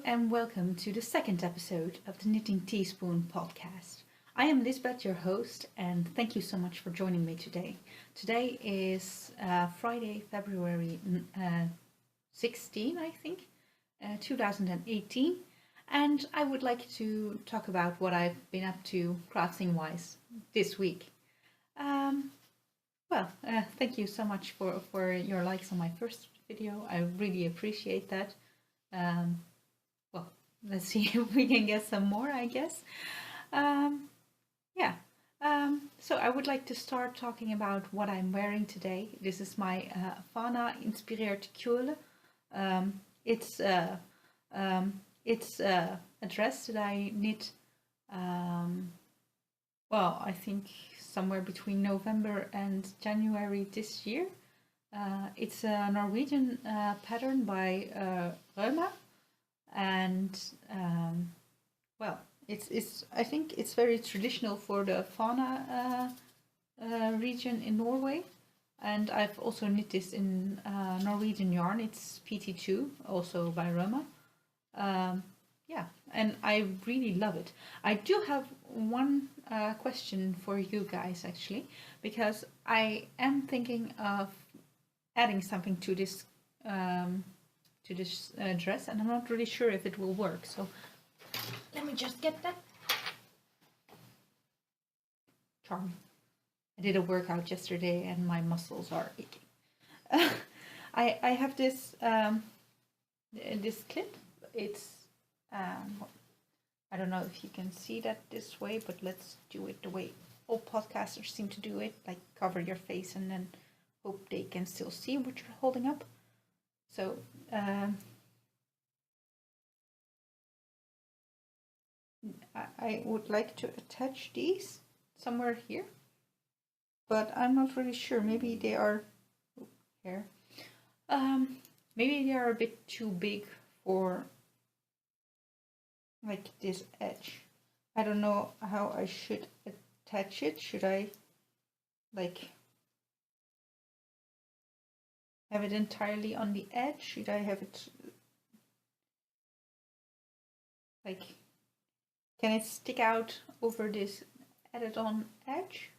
and welcome to the second episode of the Knitting Teaspoon podcast. I am Lisbeth, your host, and thank you so much for joining me today. Today is Friday, February 16, I think, 2018, and I would like to talk about what I've been up to crafting-wise this week. Thank you so much for your likes on my first video. I really appreciate that. Let's see if we can get some more, I guess. So I would like to start talking about what I'm wearing today. This is my Fana-inspirert kjole. It's a dress that I knit, I think somewhere between November and January this year. It's a Norwegian pattern by Rauma. And I think it's very traditional for the Fana region in Norway, and I've also knit this in Norwegian yarn. It's PT2, also by Rauma. And I really love it. I do have one question for you guys actually, because I am thinking of adding something to this dress, and I'm not really sure if it will work. So let me just get that. Charming. I did a workout yesterday and my muscles are aching. I have this this clip. It's I don't know if you can see that this way, but let's do it the way all podcasters seem to do it, like cover your face and then hope they can still see what you're holding up. So I would like to attach these somewhere here, but I'm not really sure. Maybe they are here. Maybe they are a bit too big for like this edge. I don't know how I should attach it. Should I like have it entirely on the edge? Should I have it like, can it stick out over this added on edge?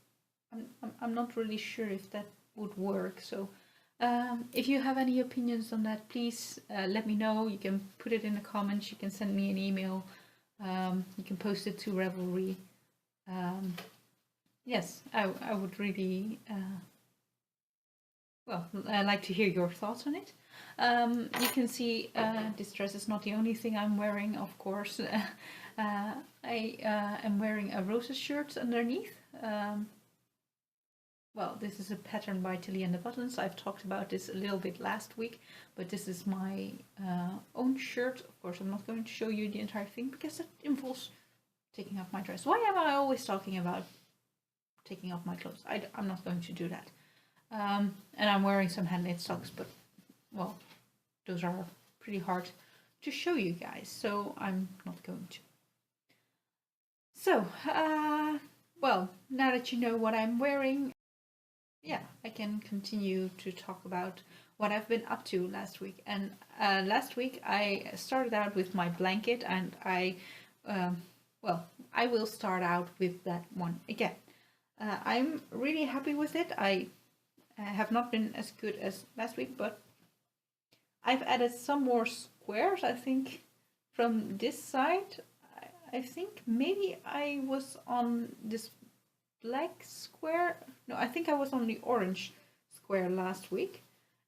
I'm not really sure if that would work. So if you have any opinions on that, please let me know. You can put it in the comments. You can send me an email. You can post it to Ravelry. Yes, I would really I'd like to hear your thoughts on it. You can see this dress is not the only thing I'm wearing, of course. I am wearing a Rosa shirt underneath. This is a pattern by Tilly and the Buttons. I've talked about this a little bit last week, but this is my own shirt. Of course, I'm not going to show you the entire thing because it involves taking off my dress. Why am I always talking about taking off my clothes? I'm not going to do that. And I'm wearing some handmade socks, but those are pretty hard to show you guys, so I'm not going to. So, now that you know what I'm wearing, I can continue to talk about what I've been up to last week. And last week I started out with my blanket, and I will start out with that one again. I'm really happy with it. I have not been as good as last week, but I've added some more squares, I think, from this side. I think maybe I was on this black square. No, I think I was on the orange square last week.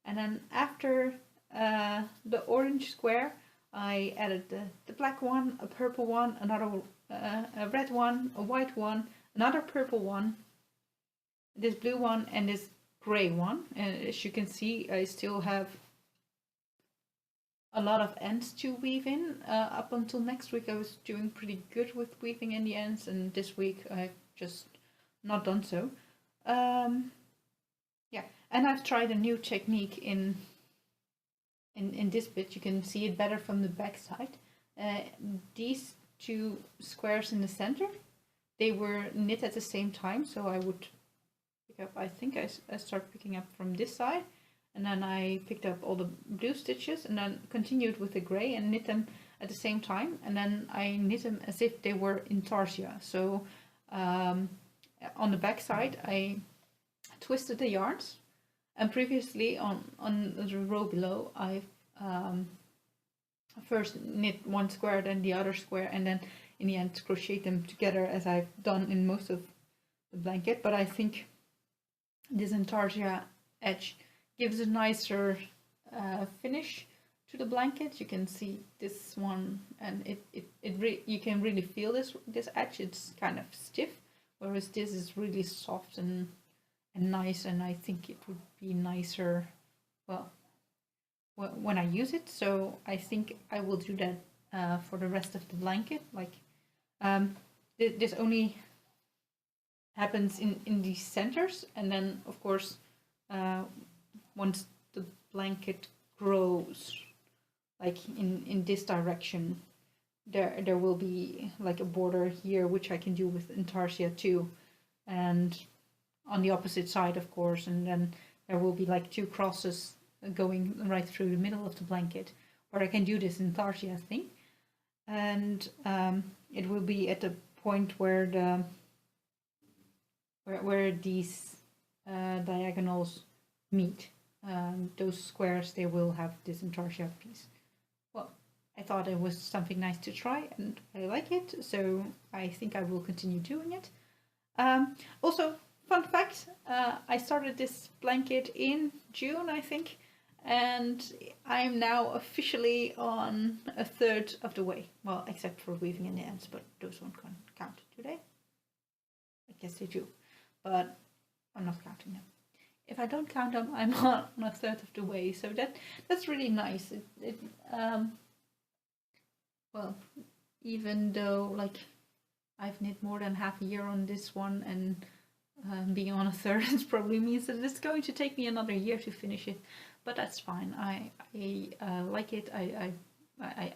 And then after the orange square, I added the black one, a purple one, another a red one, a white one, another purple one, this blue one, and this gray one. And as you can see, I still have a lot of ends to weave in. Up until next week I was doing pretty good with weaving in the ends, and this week I've just not done so. And I've tried a new technique in this bit. You can see it better from the back side. These two squares in the center, they were knit at the same time, so I would pick up, I think I start picking up from this side, and then I picked up all the blue stitches and then continued with the gray and knit them at the same time, and then I knit them as if they were intarsia. So on the back side I twisted the yarns, and previously on the row below I've first knit one square, then the other square, and then in the end crochet them together as I've done in most of the blanket. But I think this intarsia edge gives a nicer finish to the blanket. You can see this one, and you can really feel this edge. It's kind of stiff, whereas this is really soft and nice, and I think it would be nicer, well, when I use it. So I think I will do that for the rest of the blanket. Like this only happens in these centers, and then of course once the blanket grows like in this direction, there will be like a border here, which I can do with intarsia too, and on the opposite side of course, and then there will be like two crosses going right through the middle of the blanket where I can do this intarsia thing, and it will be at the point where where these diagonals meet. Those squares, they will have this intarsia piece. Well, I thought it was something nice to try, and I like it, so I think I will continue doing it. Also, fun fact, I started this blanket in June, I think, and I'm now officially on a third of the way. Well, except for weaving in the ends, but those won't count today. I guess they do, but I'm not counting them. If I don't count them, I'm on a third of the way, so that's really nice. Well, even though like I've knit more than half a year on this one, and being on a third probably means that it's going to take me another year to finish it, but that's fine. I like it. I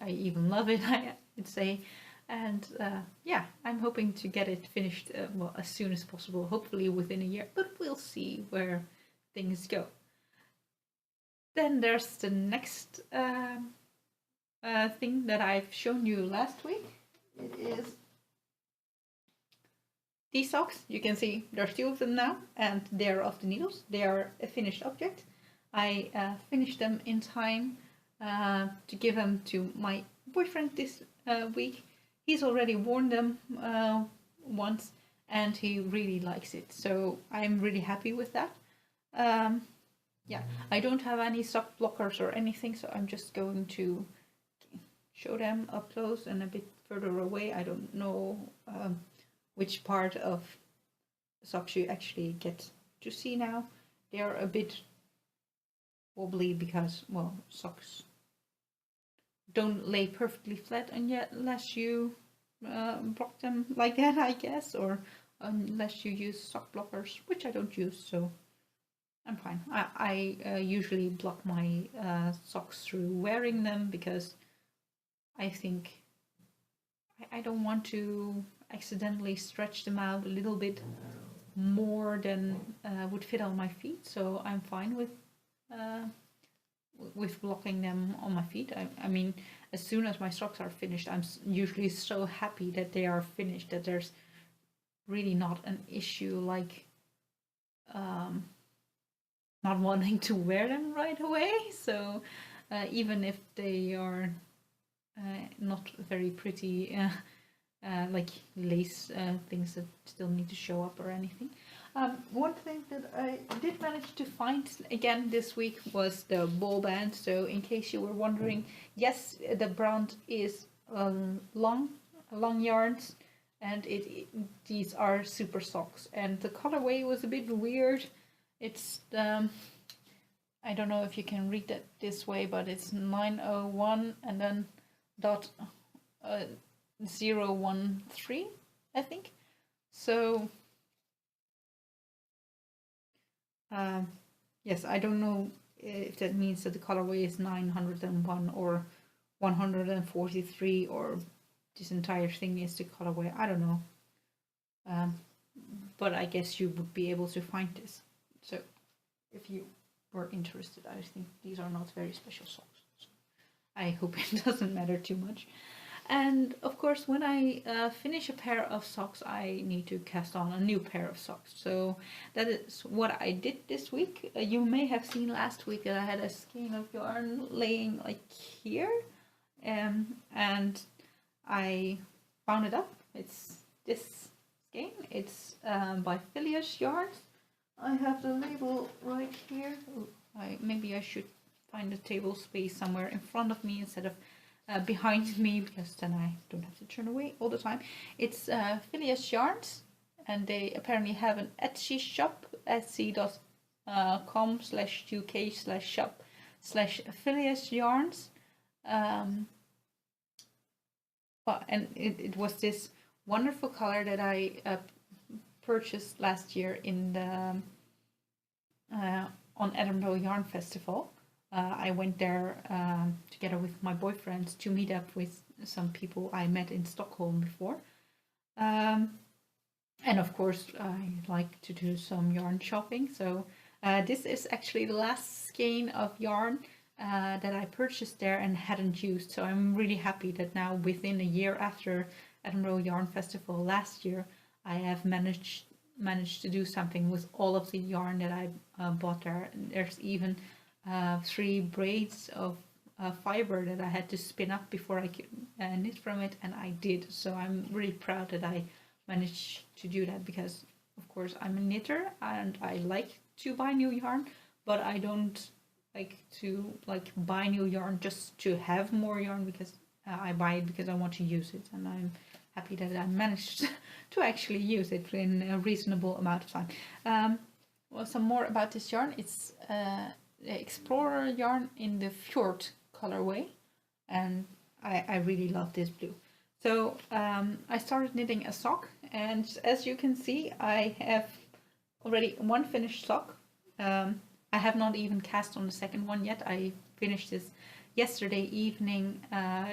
even love it, I would say, and yeah, I'm hoping to get it finished well, as soon as possible, hopefully within a year, but we'll see where things go. Then there's the next thing that I've shown you last week. It is these socks. You can see there's two of them now, and they're off the needles. They are a finished object. I finished them in time to give them to my boyfriend this week. He's already worn them once, and he really likes it, so I'm really happy with that. Yeah, I don't have any sock blockers or anything, so I'm just going to show them up close and a bit further away. I don't know which part of the socks you actually get to see now. They are a bit wobbly because, well, socks don't lay perfectly flat, and yet unless you block them like that, I guess, or unless you use sock blockers, which I don't use, so I'm fine. I usually block my socks through wearing them, because I think I don't want to accidentally stretch them out a little bit more than would fit on my feet, so I'm fine with blocking them on my feet. I mean, as soon as my socks are finished, I'm usually so happy that they are finished, that there's really not an issue like not wanting to wear them right away. So even if they are not very pretty, like lace things that still need to show up or anything. One thing that I did manage to find again this week was the ball band. So in case you were wondering, yes, the brand is long yarns, and these are super socks, and the colorway was a bit weird. It's I don't know if you can read that this way, but it's 901 and then dot 013, I think. So yes, I don't know if that means that the colorway is 901 or 143, or this entire thing is the colorway. I don't know. But I guess you would be able to find this. So if you were interested, I think these are not very special socks. So I hope it doesn't matter too much. And of course, when I finish a pair of socks, I need to cast on a new pair of socks. So that is what I did this week. You may have seen last week that I had a skein of yarn laying like here. And I found it up. It's this skein. It's by Phileas yarns. I have the label right here. Ooh, maybe I should find a table space somewhere in front of me instead of behind me, because then I don't have to turn away all the time. It's Phileas yarns, and they apparently have an Etsy shop, etsy.com/uk/shop/Phileas yarns. And it was this wonderful color that I purchased last year in the on Edinburgh Yarn Festival. I went there together with my boyfriends to meet up with some people I met in Stockholm before. And of course, I like to do some yarn shopping. So this is actually the last skein of yarn that I purchased there and hadn't used. So I'm really happy that now, within a year after Edinburgh Yarn Festival last year, I have managed to do something with all of the yarn that I bought there. There's even 3 braids of fiber that I had to spin up before I could knit from it, and I did. So I'm really proud that I managed to do that, because of course I'm a knitter and I like to buy new yarn, but I don't like to buy new yarn just to have more yarn, because I buy it because I want to use it, and I'm happy that I managed to actually use it in a reasonable amount of time. Well, some more about this yarn. It's Explorer yarn in the Fjord colorway, and I really love this blue. So I started knitting a sock, and as you can see, I have already one finished sock. I have not even cast on the second one yet. I finished this yesterday evening,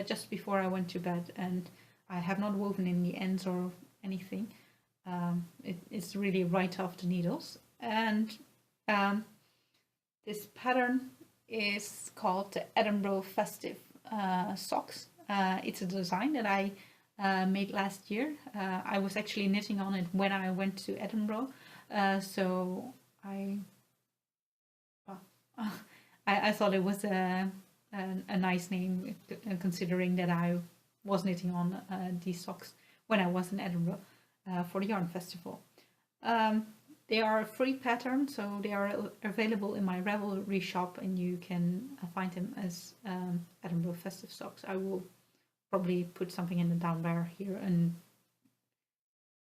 just before I went to bed, and I have not woven in the ends or anything. It's really right off the needles, and this pattern is called the Edinburgh Festive socks. It's a design that I made last year. I was actually knitting on it when I went to Edinburgh, so I thought it was a nice name, considering that I was knitting on these socks when I was in Edinburgh for the Yarn Festival. They are a free pattern, so they are available in my Ravelry shop, and you can find them as Edinburgh Festive socks. I will probably put something in the down bar here, and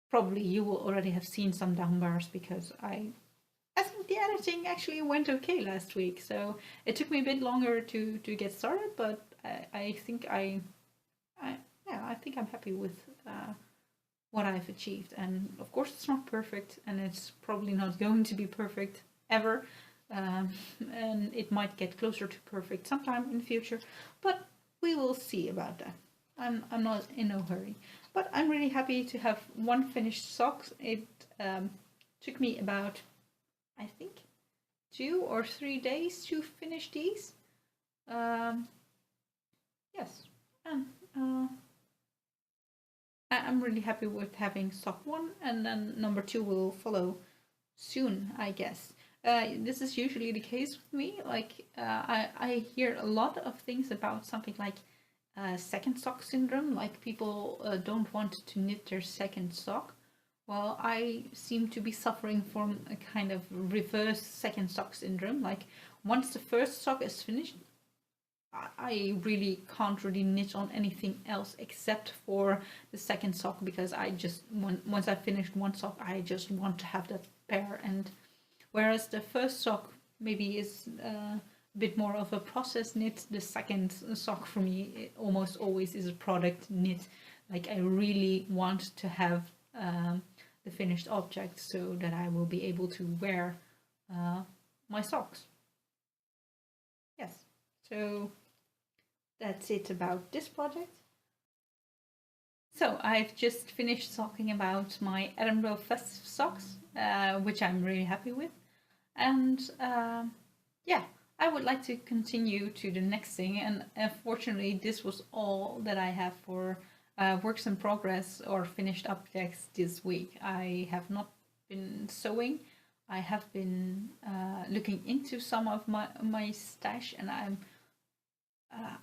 probably you will already have seen some down bars, because I think the editing actually went okay last week. So it took me a bit longer to get started, but I think I think I'm happy with what I've achieved. And of course it's not perfect, and it's probably not going to be perfect ever, and it might get closer to perfect sometime in the future, but we will see about that. I'm not in no hurry, but I'm really happy to have one finished sock. It took me about, I think, 2 or 3 days to finish these. Yes, and I'm really happy with having sock 1, and then number 2 will follow soon, I guess. This is usually the case with me. Like, I hear a lot of things about something like second sock syndrome, like people don't want to knit their second sock. Well, I seem to be suffering from a kind of reverse second sock syndrome. Like, once the first sock is finished, I really can't really knit on anything else except for the second sock, because I just once I finished one sock, I just want to have that pair. And whereas the first sock maybe is a bit more of a process knit, the second sock for me, it almost always is a product knit. Like, I really want to have the finished object so that I will be able to wear my socks. Yes, so that's it about this project. So I've just finished talking about my Edinburgh Festive socks, which I'm really happy with. And yeah, I would like to continue to the next thing, and unfortunately this was all that I have for works in progress or finished objects this week. I have not been sewing. I have been looking into some of my stash, and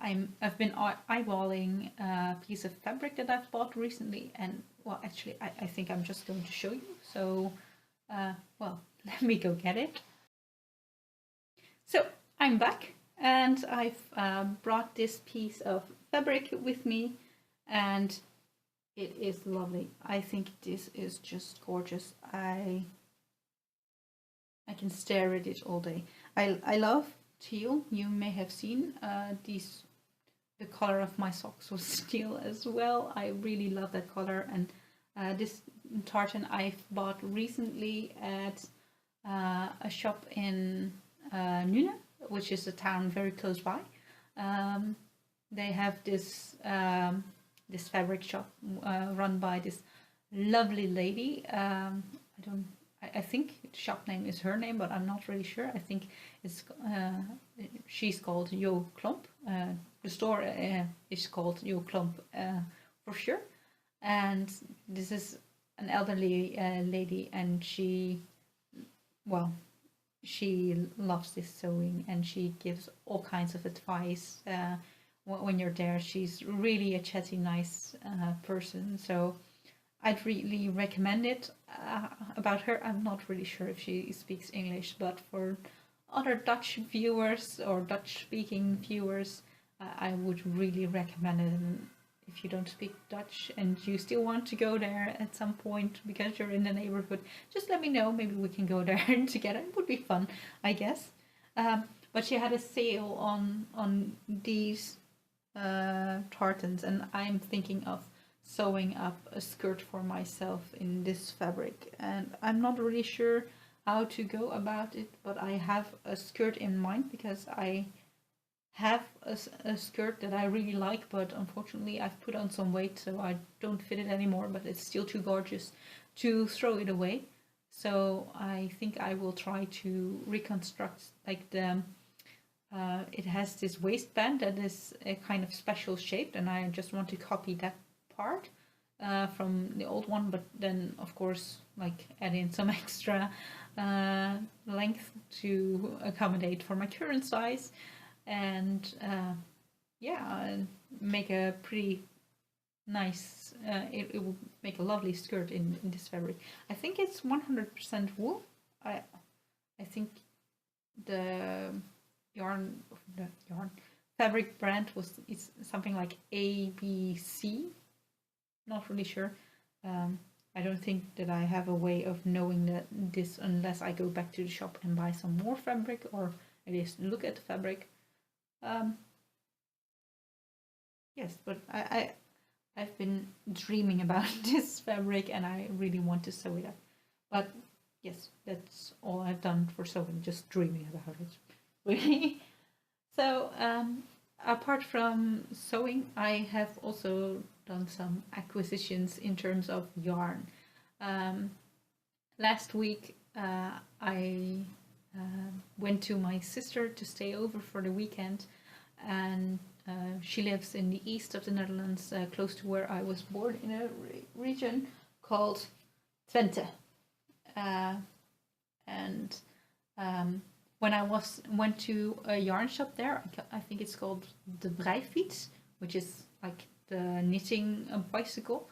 I've been eyeballing a piece of fabric that I've bought recently, and well, actually, I think I'm just going to show you. So, well, let me go get it. So I'm back, and I've brought this piece of fabric with me, and it is lovely. I think this is just gorgeous. I can stare at it all day. I love teal. You may have seen the color of my socks was teal as well. I really love that color, and this tartan I've bought recently at a shop in Nune, which is a town very close by. They have this this fabric shop run by this lovely lady. I think the shop name is her name, but I'm not really sure. I think it's she's called Jo Klomp. The store is called Jo Klomp for sure. And this is an elderly lady, and she loves this sewing, and she gives all kinds of advice when you're there. She's really a chatty, nice person. So I'd really recommend it. About her, I'm not really sure if she speaks English, but for other Dutch viewers or Dutch-speaking viewers, I would really recommend it. And if you don't speak Dutch and you still want to go there at some point because you're in the neighborhood, just let me know. Maybe we can go there together. It would be fun, I guess. But she had a sale on these tartans, and I'm thinking of sewing up a skirt for myself in this fabric, and I'm not really sure how to go about it, but I have a skirt in mind because I have a skirt that I really like, but unfortunately I've put on some weight, so I don't fit it anymore, but it's still too gorgeous to throw it away. So I think I will try to reconstruct like the it has this waistband that is a kind of special shape, and I just want to copy that part from the old one, but then of course like add in some extra length to accommodate for my current size, and yeah, make a pretty nice it will make a lovely skirt in this fabric. I think it's 100% wool. I think the yarn fabric brand is something like ABC. Not really sure. I don't think that I have a way of knowing that this unless I go back to the shop and buy some more fabric, or at least look at the fabric. Yes, but I've been dreaming about this fabric, and I really want to sew it up. But yes, that's all I've done for sewing, just dreaming about it. Really. So apart from sewing, I have also done some acquisitions in terms of yarn. Last week I went to my sister to stay over for the weekend, and she lives in the east of the Netherlands, close to where I was born, in a region called Twente. And when I went to a yarn shop there, I think it's called the Breifiets, which is like the knitting bicycle.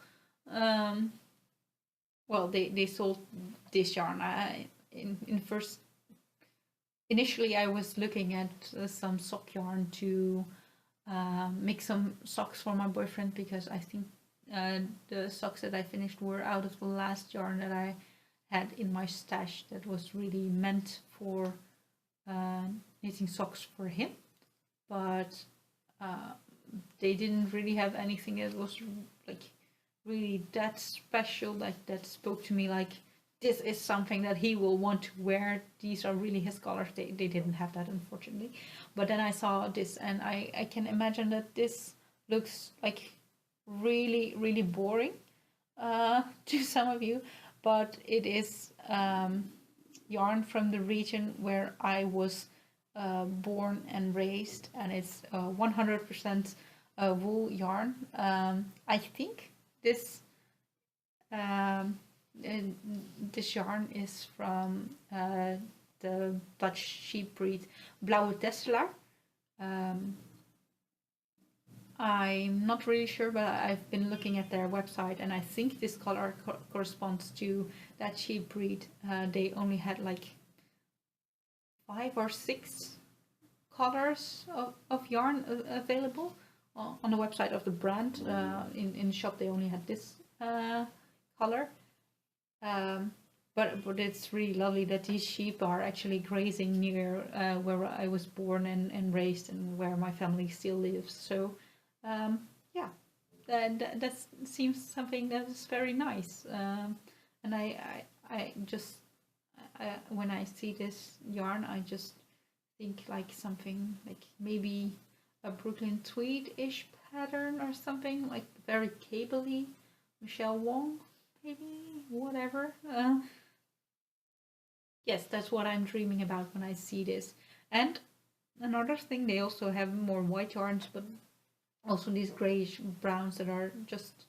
Well, they sold this yarn. Initially I was looking at some sock yarn to make some socks for my boyfriend, because I think the socks that I finished were out of the last yarn that I had in my stash that was really meant for knitting socks for him, but they didn't really have anything that was like really that special, like that spoke to me like this is something that he will want to wear. These are really his colors. They didn't have that, unfortunately. But then I saw this, and I can imagine that this looks like really, really boring to some of you, but it is yarn from the region where I was born and raised, and it's 100% wool yarn. I think this um, this yarn is from the Dutch sheep breed Blauwe Texelaar. I'm not really sure, but I've been looking at their website, and I think this color corresponds to that sheep breed. They only had like 5 or 6 colors of yarn available on the website of the brand. In the shop, they only had this color. But it's really lovely that these sheep are actually grazing near where I was born and raised, and where my family still lives. So yeah, that seems something that is very nice. And I just when I see this yarn, I just think like something like maybe a Brooklyn tweed-ish pattern or something, like very cable-y, Michelle Wong, maybe, whatever. Yes, that's what I'm dreaming about when I see this. And another thing, they also have more white yarns, but also these grayish browns that are just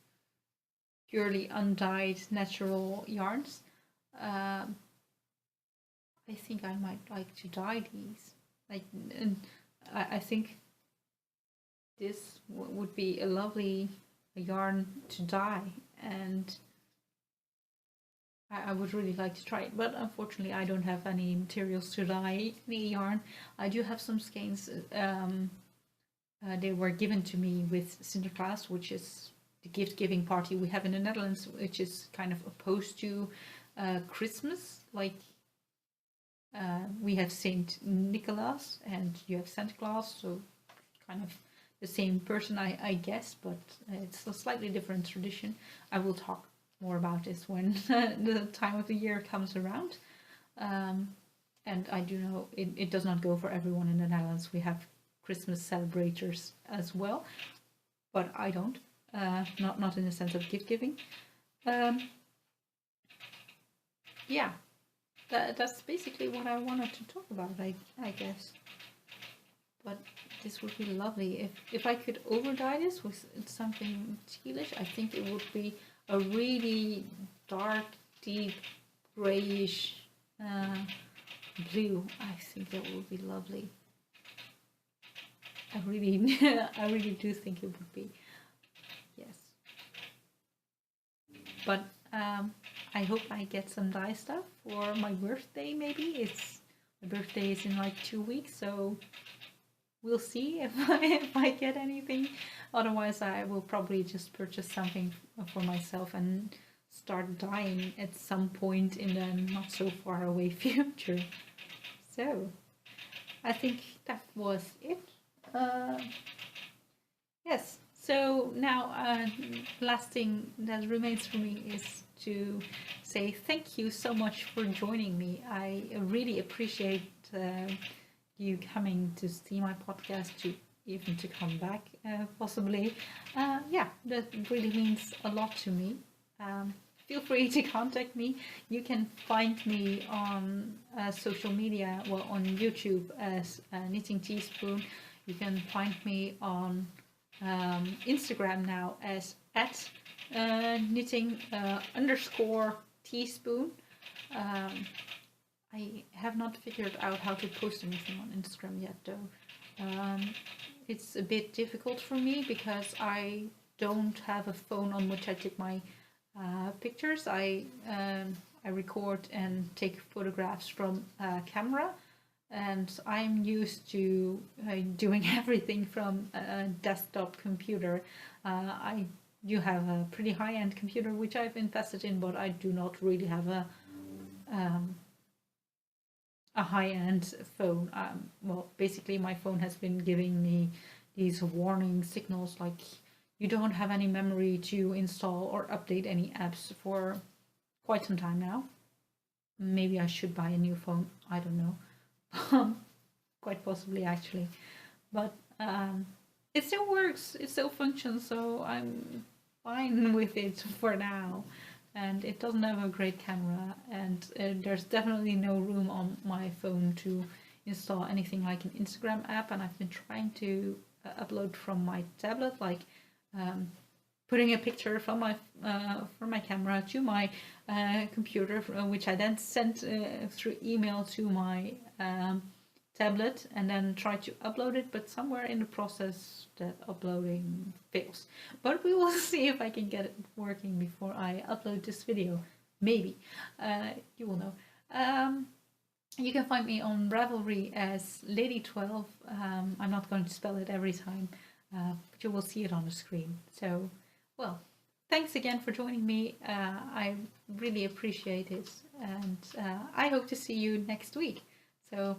purely undyed natural yarns. I think I might like to dye these. Like, and I think this would be a lovely yarn to dye, and I would really like to try it, but unfortunately I don't have any materials to dye any yarn. I do have some skeins. They were given to me with Sinterklaas, which is the gift-giving party we have in the Netherlands, which is kind of opposed to Christmas. Like, we have Saint Nicholas and you have Santa Claus, so kind of the same person, I guess, but it's a slightly different tradition. I will talk more about this when the time of the year comes around. And I do know it does not go for everyone in the Netherlands. We have Christmas celebrators as well, but I don't. Not in the sense of gift giving. Yeah, that's basically what I wanted to talk about, I guess. But this would be lovely if I could overdye this with something tealish. I think it would be a really dark, deep, grayish blue. I think that would be lovely. I really do think it would be. Yes. But I hope I get some dye stuff for my birthday. Maybe my birthday is in like 2 weeks, so we'll see if I get anything. Otherwise, I will probably just purchase something for myself and start dyeing at some point in the not so far away future. So, I think that was it. Yes, so now last thing that remains for me is to say thank you so much for joining me. I really appreciate you coming to see my podcast, even to come back possibly. Yeah, that really means a lot to me. Feel free to contact me. You can find me on social media, well, on YouTube as Knitting Teaspoon. You can find me on Instagram now as @knitting_teaspoon. I have not figured out how to post anything on Instagram yet, though. It's a bit difficult for me because I don't have a phone on which I take my pictures. I record and take photographs from a camera, and I'm used to doing everything from a desktop computer. I do have a pretty high-end computer which I've invested in, but I do not really have a high-end phone. Well, basically my phone has been giving me these warning signals like you don't have any memory to install or update any apps for quite some time now. Maybe I should buy a new phone. I don't know. Quite possibly, actually. But it still works. It still functions, so I'm fine with it for now. And it doesn't have a great camera, and there's definitely no room on my phone to install anything like an Instagram app, and I've been trying to upload from my tablet, like putting a picture from my camera to my computer, which I then sent through email to my tablet, and then try to upload it, but somewhere in the process that uploading fails. But we will see if I can get it working before I upload this video. Maybe. You will know. You can find me on Ravelry as Lady12. I'm not going to spell it every time, but you will see it on the screen. So, well, thanks again for joining me. I really appreciate it, and I hope to see you next week. So